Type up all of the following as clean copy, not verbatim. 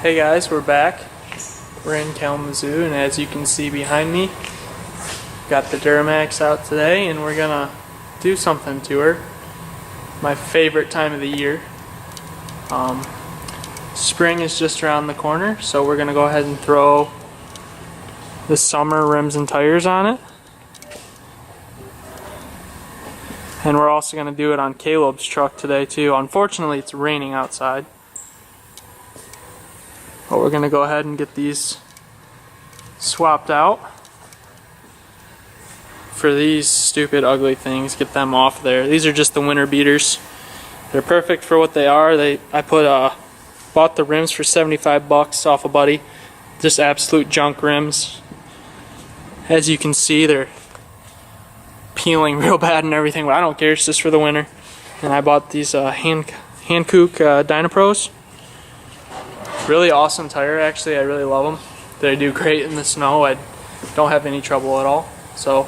Hey guys, we're back. We're in Kalamazoo, and as you can see behind me, got the Duramax out today, and we're gonna do something to her. My favorite time of the year. Spring is just around the corner, so we're gonna go ahead and throw the summer rims and tires on it. And we're also gonna do it on Caleb's truck today too. Unfortunately, it's raining outside. But we're gonna go ahead and get these swapped out for these stupid ugly things. Get them off there. These are just the winter beaters. They're perfect for what they are. I bought the rims for 75 bucks off a buddy. Just absolute junk rims. As you can see, they're peeling real bad and everything, but I don't care. It's just for the winter. And I bought these Hankook Dynapros. Really awesome tire, actually. I really love them. They do great in the snow. I don't have any trouble at all. So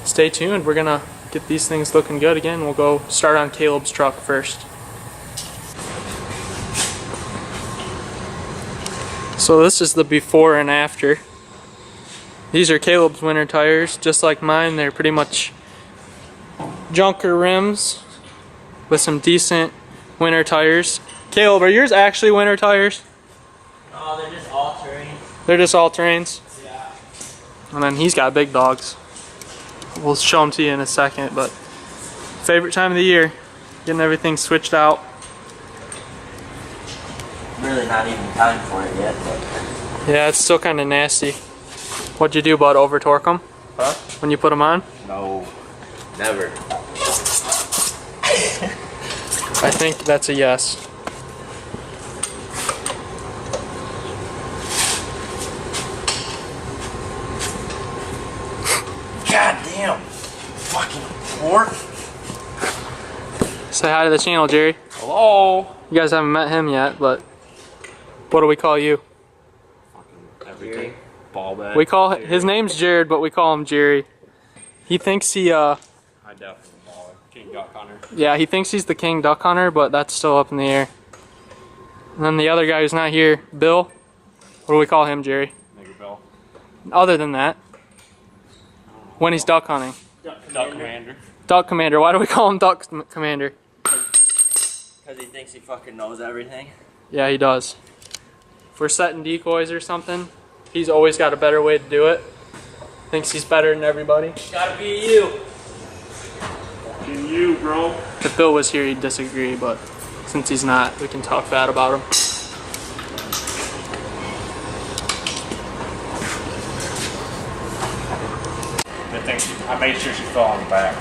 stay tuned. We're gonna get these things looking good again. We'll go start on Caleb's truck first. So this is the before and after. These are Caleb's winter tires, just like mine. They're pretty much junker rims with some decent winter tires. Caleb, are yours actually winter tires? Oh, they're just all terrain. They're just all terrains? Yeah. And then he's got big dogs. We'll show them to you in a second, but favorite time of the year, getting everything switched out. Really not even time for it yet. But... Yeah, it's still kind of nasty. What'd you do, bud? Over torque them? Huh? When you put them on? No, never. I think that's a yes. God damn. Fucking pork. Say hi to the channel, Jerry. Hello. You guys haven't met him yet, but what do we call you? Fucking everything. Ball bag. We call his name's Jared, but we call him Jerry. He thinks he I definitely ball King Duck Hunter. yeah, he thinks he's the king duck hunter, but that's still up in the air. And then the other guy who's not here, Bill. What do we call him, Jerry? Nigger Bill. Other than that, when he's duck hunting. Duck Commander. Duck Commander. Why do we call him Duck Commander? Because he thinks he fucking knows everything. Yeah, he does. If we're setting decoys or something, he's always got a better way to do it. Thinks he's better than everybody. Gotta be you. Fucking you, bro. If Bill was here, he'd disagree, but since he's not, we can talk bad about him. I made sure she fell on the back.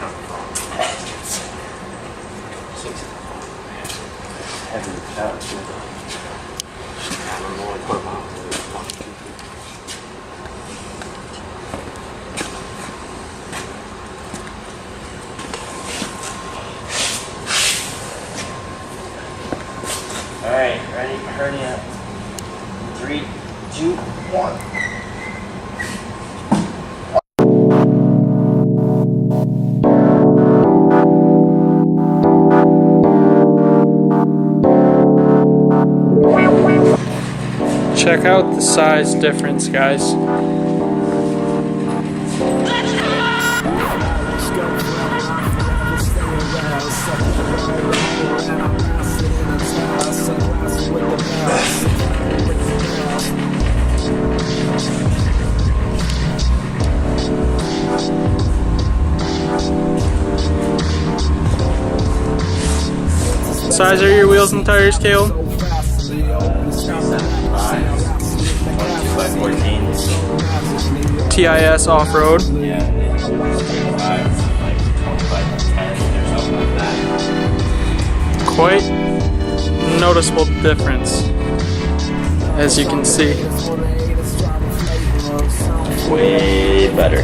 Alright, ready? Hurry up. 3, 2, 1. Check out the size difference, guys. What size are your wheels and tires, Caleb? 22x14. TIS off-road. Yeah, and then 25, like 25 10 or something like that. Quite noticeable difference, as you can see. Way better.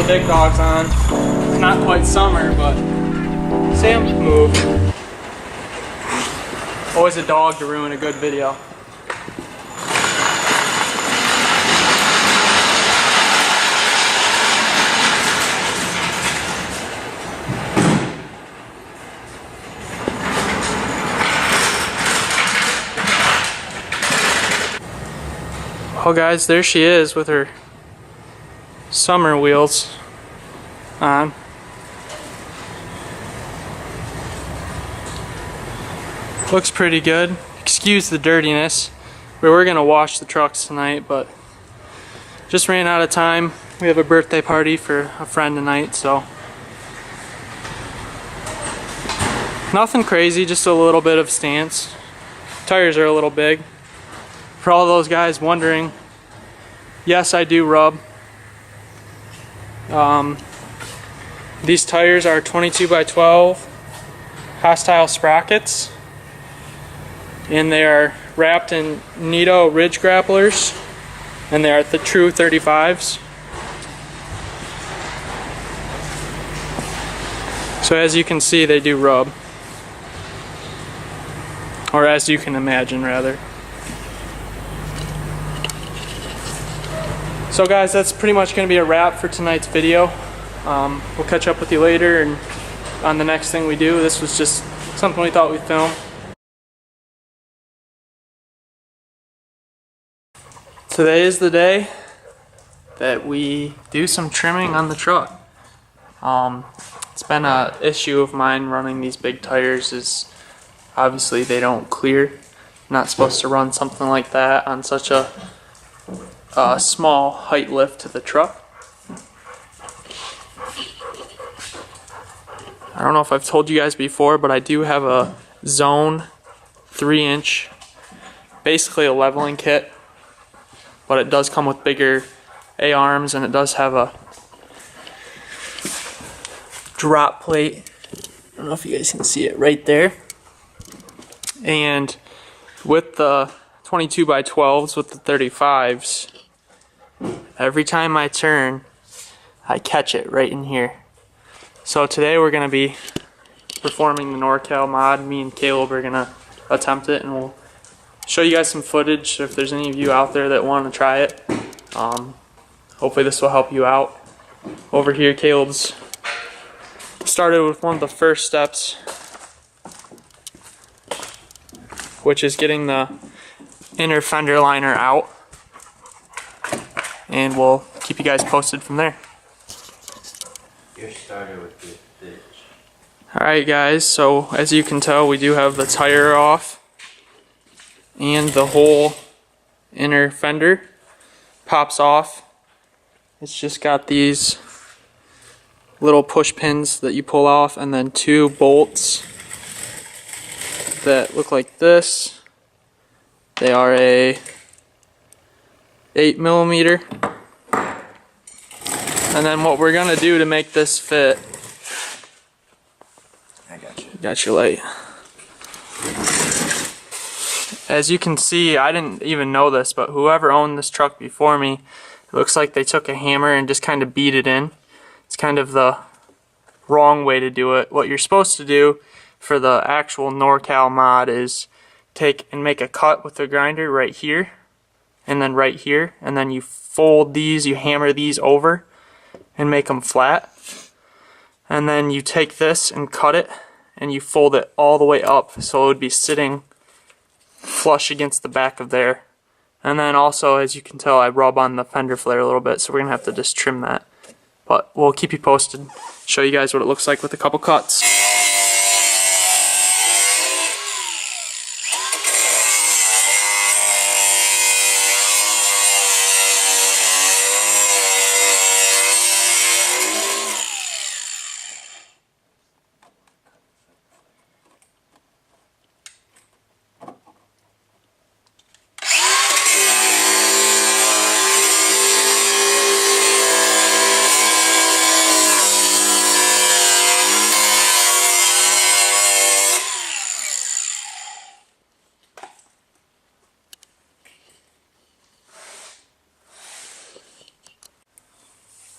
the big dogs on. It's not quite summer, but Sam, move. Always a dog to ruin a good video. Oh guys, there she is with her summer wheels on. Looks pretty good. Excuse the dirtiness. We were gonna wash the trucks tonight, but just ran out of time. We have a birthday party for a friend tonight, so nothing crazy, just a little bit of stance. Tires are a little big. For all those guys wondering, yes, I do rub. These tires are 22 by 12 hostile sprockets, and they are wrapped in Nito ridge grapplers, and they are the true 35s. So as you can see, they do rub, or as you can imagine, rather. So guys, that's pretty much going to be a wrap for tonight's video. We'll catch up with you later and on the next thing we do. This was just something we thought we'd film. Today is the day that we do some trimming on the truck. It's been an issue of mine running these big tires, is obviously they don't clear. I'm not supposed to run something like that on such a small height lift to the truck. I don't know if I've told you guys before, but I do have a Zone 3-inch, basically a leveling kit, but it does come with bigger A-arms, and it does have a drop plate. I don't know if you guys can see it right there. And with the 22 by 12s with the 35s, every time I turn, I catch it right in here. So today we're going to be performing the NorCal Mod. Me and Caleb are going to attempt it, and we'll show you guys some footage if there's any of you out there that want to try it. Hopefully this will help you out. Over here, Caleb's started with one of the first steps, which is getting the inner fender liner out, and we'll keep you guys posted from there. You started with the ditch. Alright guys, so as you can tell, we do have the tire off and the whole inner fender pops off. It's just got these little push pins that you pull off, and then two bolts that look like this. They are a 8mm. And then what we're gonna do to make this fit, I got you. got your light. As you can see, I didn't even know this, but whoever owned this truck before me, it looks like they took a hammer and just kind of beat it in. It's kind of the wrong way to do it. What you're supposed to do for the actual NorCal Mod is take and make a cut with the grinder right here, and then right here, and then you fold these, you hammer these over and make them flat, and then you take this and cut it and you fold it all the way up so it would be sitting flush against the back of there. And then also, as you can tell, I rub on the fender flare a little bit, so we're gonna have to just trim that, but we'll keep you posted, show you guys what it looks like with a couple cuts.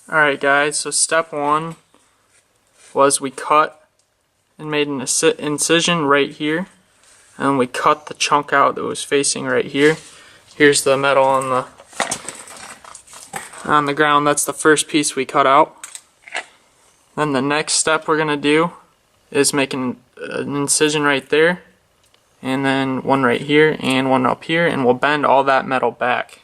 Alright guys, so step one was we cut and made an incision right here, and we cut the chunk out that was facing right here. Here's the metal on the ground. That's the first piece we cut out. Then the next step we're gonna do is make an incision right there, and then one right here and one up here, and we'll bend all that metal back.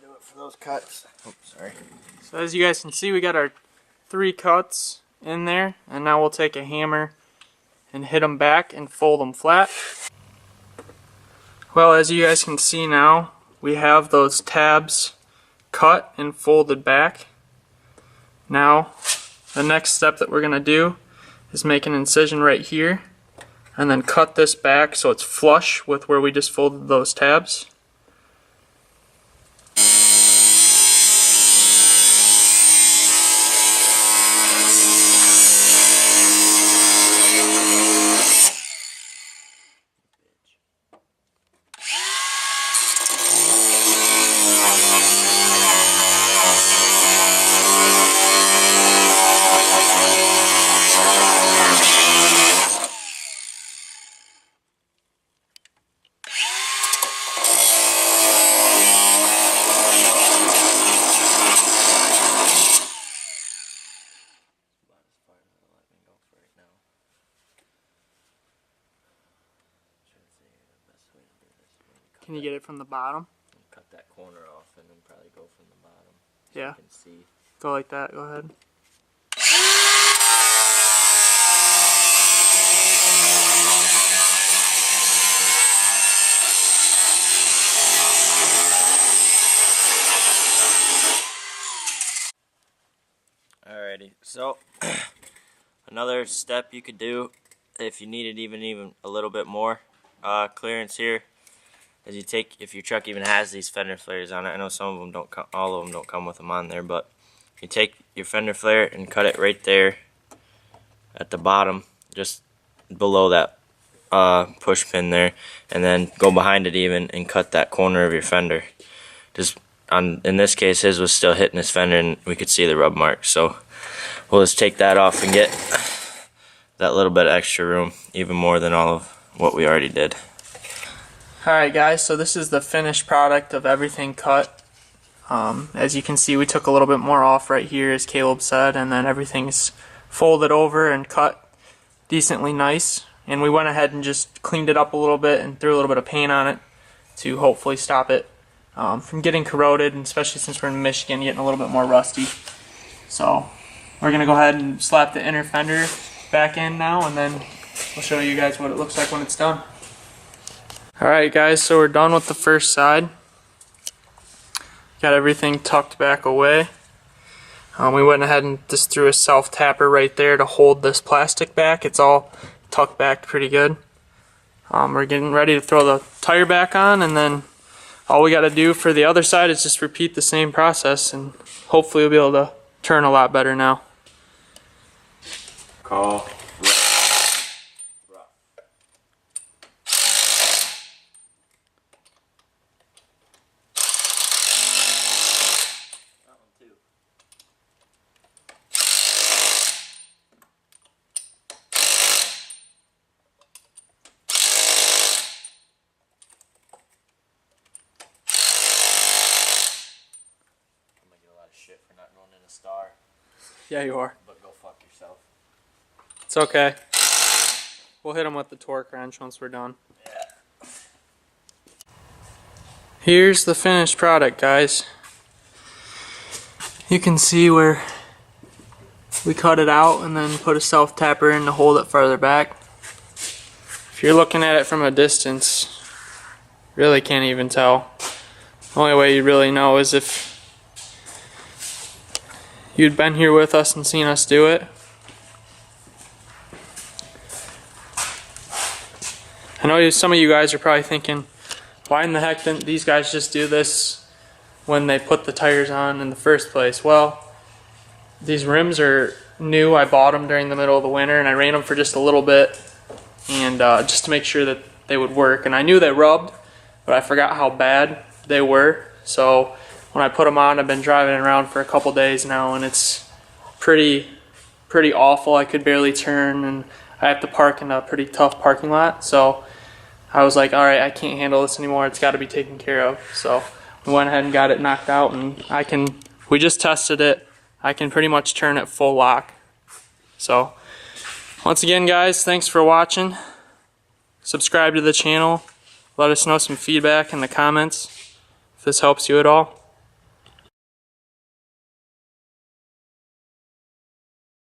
Do it for those cuts. Oh, sorry. So as you guys can see, we got our 3 cuts in there, and now we'll take a hammer and hit them back and fold them flat. Well, as you guys can see now, we have those tabs cut and folded back. Now, the next step that we're going to do is make an incision right here, and then cut this back so it's flush with where we just folded those tabs. Can you get it from the bottom? Cut that corner off and then probably go from the bottom. Yeah. You can see. Go like that, go ahead. Alrighty, so another step you could do if you needed even a little bit more clearance here is you take, if your truck even has these fender flares on it, I know some of them don't come, all of them don't come with them on there, but you take your fender flare and cut it right there at the bottom, just below that push pin there, and then go behind it even and cut that corner of your fender. Just in this case, his was still hitting his fender and we could see the rub marks, so we'll just take that off and get that little bit of extra room, even more than all of what we already did. Alright guys, so this is the finished product of everything cut. As you can see, we took a little bit more off right here, as Caleb said, and then everything's folded over and cut decently nice. And we went ahead and just cleaned it up a little bit and threw a little bit of paint on it to hopefully stop it from getting corroded, and especially since we're in Michigan, getting a little bit more rusty. So we're going to go ahead and slap the inner fender back in now, and then I'll show you guys what it looks like when it's done. Alright guys, so we're done with the first side. Got everything tucked back away. We went ahead and just threw a self-tapper right there to hold this plastic back. It's all tucked back pretty good. We're getting ready to throw the tire back on, and then all we got to do for the other side is just repeat the same process, and hopefully we'll be able to turn a lot better now. Call. Shit for not going in a star. Yeah, you are. But go fuck yourself. It's okay. We'll hit them with the torque wrench once we're done. Yeah. Here's the finished product, guys. You can see where we cut it out and then put a self-tapper in to hold it farther back. If you're looking at it from a distance, really can't even tell. The only way you really know is if you'd been here with us and seen us do it. I know some of you guys are probably thinking, why in the heck didn't these guys just do this when they put the tires on in the first place? Well, these rims are new. I bought them during the middle of the winter and I ran them for just a little bit, and just to make sure that they would work. And I knew they rubbed, but I forgot how bad they were. So when I put them on, I've been driving around for a couple days now, and it's pretty awful. I could barely turn, and I have to park in a pretty tough parking lot. So I was like, all right, I can't handle this anymore. It's got to be taken care of. So we went ahead and got it knocked out, and we just tested it. I can pretty much turn it full lock. So once again, guys, thanks for watching. Subscribe to the channel. Let us know some feedback in the comments if this helps you at all.